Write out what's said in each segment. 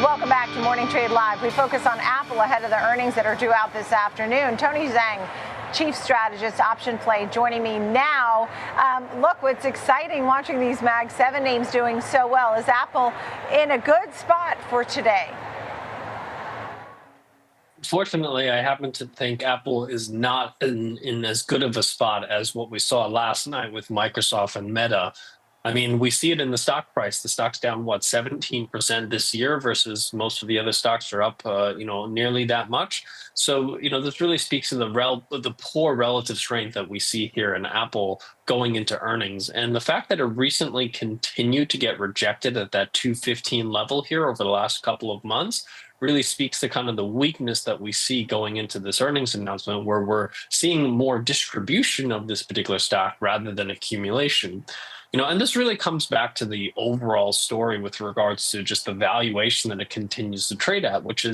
Welcome back to Morning Trade Live. We focus on Apple ahead of the earnings that are due out this afternoon. Tony Zhang, Chief Strategist, Option Play, joining me now. Look, what's exciting watching these Mag 7 names doing so well. Is Apple in a good spot for today? Fortunately, I happen to think Apple is not in as good of a spot as what we saw last night with Microsoft and Meta. I mean, we see it in the stock price. The stock's down, what, 17% this year versus most of the other stocks are up, nearly that much. So, this really speaks to the poor relative strength that we see here in Apple going into earnings. And the fact that it recently continued to get rejected at that 215 level here over the last couple of months really speaks to kind of the weakness that we see going into this earnings announcement, where we're seeing more distribution of this particular stock rather than accumulation. And this really comes back to the overall story with regards to just the valuation that it continues to trade at, which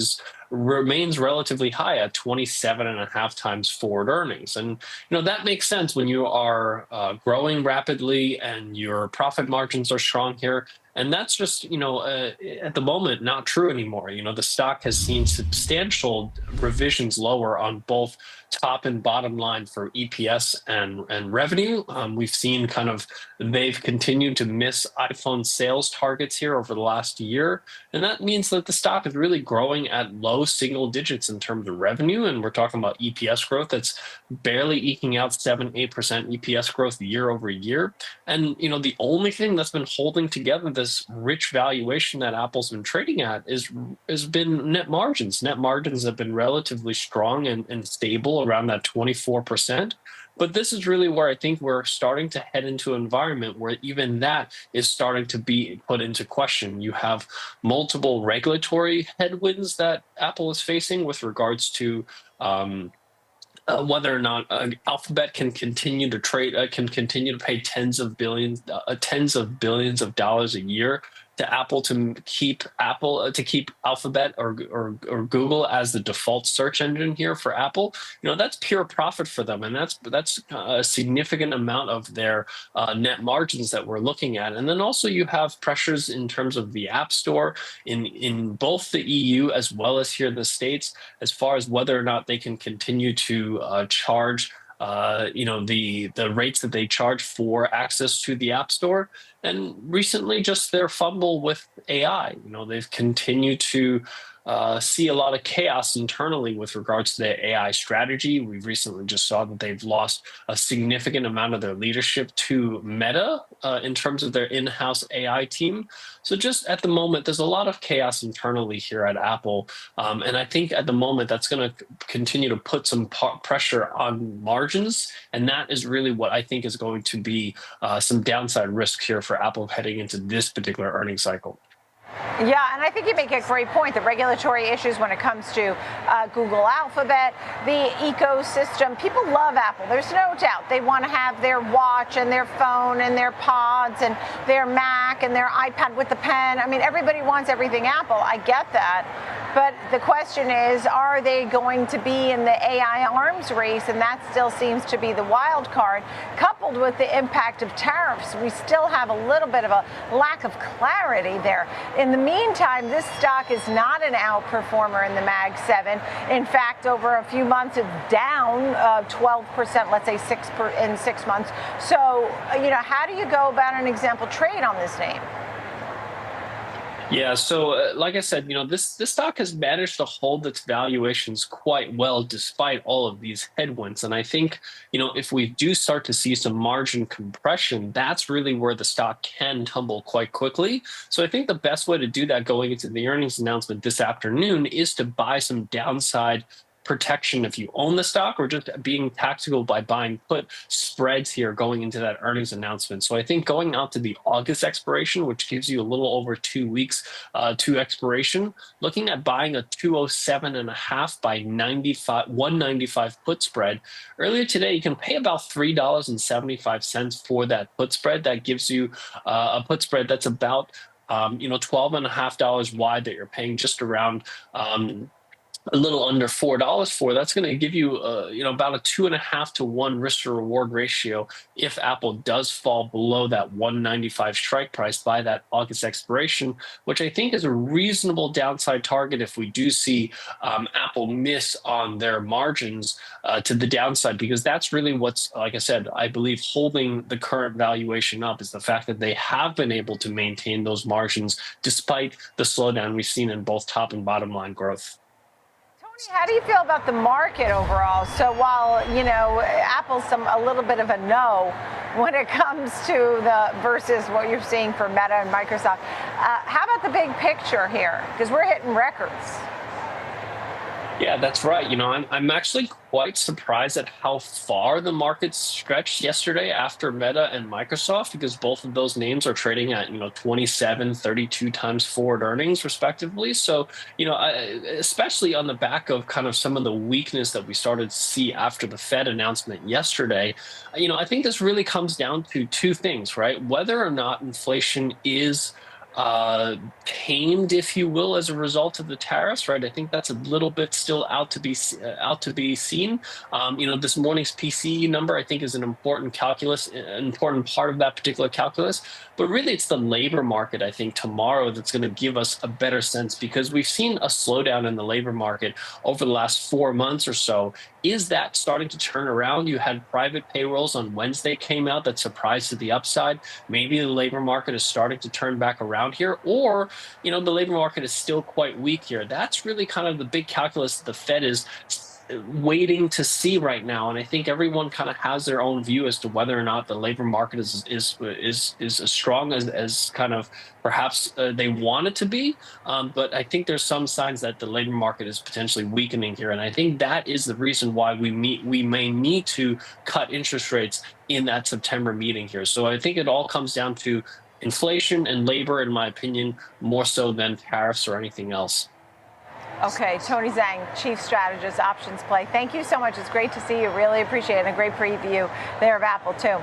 remains relatively high at 27 and a half times forward earnings. And, that makes sense when you are growing rapidly and your profit margins are strong here. And that's just, at the moment, not true anymore. The stock has seen substantial revisions lower on both top and bottom line for EPS and revenue. We've seen they've continued to miss iPhone sales targets here over the last year. And that means that the stock is really growing at low single digits in terms of revenue. And we're talking about EPS growth that's barely eking out 7-8% EPS growth year over year. And, the only thing that's been holding together this rich valuation that Apple's been trading at has been net margins. Net margins have been relatively strong and stable around that 24%. But this is really where I think we're starting to head into an environment where even that is starting to be put into question. You have multiple regulatory headwinds that Apple is facing with regards to whether or not Alphabet can continue to trade, can continue to pay tens of billions of dollars a year to Apple to keep Alphabet or Google as the default search engine here for Apple. That's pure profit for them, and that's a significant amount of their net margins that we're looking at. And then also you have pressures in terms of the App Store in both the EU as well as here in the States, as far as whether or not they can continue to charge the rates that they charge for access to the App Store. And recently, just their fumble with AI. They've continued to see a lot of chaos internally with regards to their AI strategy. We recently just saw that they've lost a significant amount of their leadership to Meta in terms of their in-house AI team. So just at the moment, there's a lot of chaos internally here at Apple. And I think at the moment, that's going to continue to put some pressure on margins. And that is really what I think is going to be some downside risk here for Apple heading into this particular earnings cycle. Yeah, and I think you make a great point. The regulatory issues when it comes to Google, Alphabet, the ecosystem. People love Apple. There's no doubt. They want to have their watch and their phone and their pods and their Mac and their iPad with the pen. I mean, everybody wants everything Apple. I get that. But the question is, are they going to be in the AI arms race? And that still seems to be the wild card. Coupled with the impact of tariffs, we still have a little bit of a lack of clarity there. In the meantime, this stock is not an outperformer in the Mag 7. In fact, over a few months, it's down 12%, let's say in 6 months. So, how do you go about an example trade on this name? Yeah, so like I said, this stock has managed to hold its valuations quite well despite all of these headwinds. And I think, if we do start to see some margin compression, that's really where the stock can tumble quite quickly. So I think the best way to do that going into the earnings announcement this afternoon is to buy some downside protection if you own the stock, or just being tactical by buying put spreads here going into that earnings announcement. So I think going out to the August expiration, which gives you a little over 2 weeks to expiration, looking at buying a 207.5 by 195 put spread. Earlier today, you can pay about $3.75 for that put spread. That gives you a put spread that's about $12.50 wide, that you're paying just around a little under $4 for, that's going to give you, about a 2.5 to 1 risk to reward ratio if Apple does fall below that 195 strike price by that August expiration, which I think is a reasonable downside target if we do see Apple miss on their margins to the downside, because that's really what's, like I said, I believe holding the current valuation up is the fact that they have been able to maintain those margins despite the slowdown we've seen in both top and bottom line growth. How do you feel about the market overall? So while, Apple's a little bit of a no when it comes to the versus what you're seeing for Meta and Microsoft, how about the big picture here? Because we're hitting records. Yeah, that's right. I'm actually quite surprised at how far the market stretched yesterday after Meta and Microsoft, because both of those names are trading at, 27, 32 times forward earnings, respectively. So, especially on the back of kind of some of the weakness that we started to see after the Fed announcement yesterday, I think this really comes down to two things, right? Whether or not inflation is tamed, if you will, as a result of the tariffs, right? I think that's a little bit still out to be seen. This morning's PCE number, I think, is an important an important part of that particular calculus. But really, it's the labor market, I think, tomorrow that's going to give us a better sense, because we've seen a slowdown in the labor market over the last 4 months or so. Is that starting to turn around? You had private payrolls on Wednesday came out that surprised to the upside. Maybe the labor market is starting to turn back around here, or the labor market is still quite weak here. That's really kind of the big calculus that the Fed is waiting to see right now, and I think everyone kind of has their own view as to whether or not the labor market is as strong as kind of perhaps they want it to be. But I think there's some signs that the labor market is potentially weakening here, and I think that is the reason why we may need to cut interest rates in that September meeting here. So I think it all comes down to inflation and labor, in my opinion, more so than tariffs or anything else. Okay, Tony Zhang, Chief Strategist, Options Play. Thank you so much. It's great to see you. Really appreciate it. And a great preview there of Apple, too.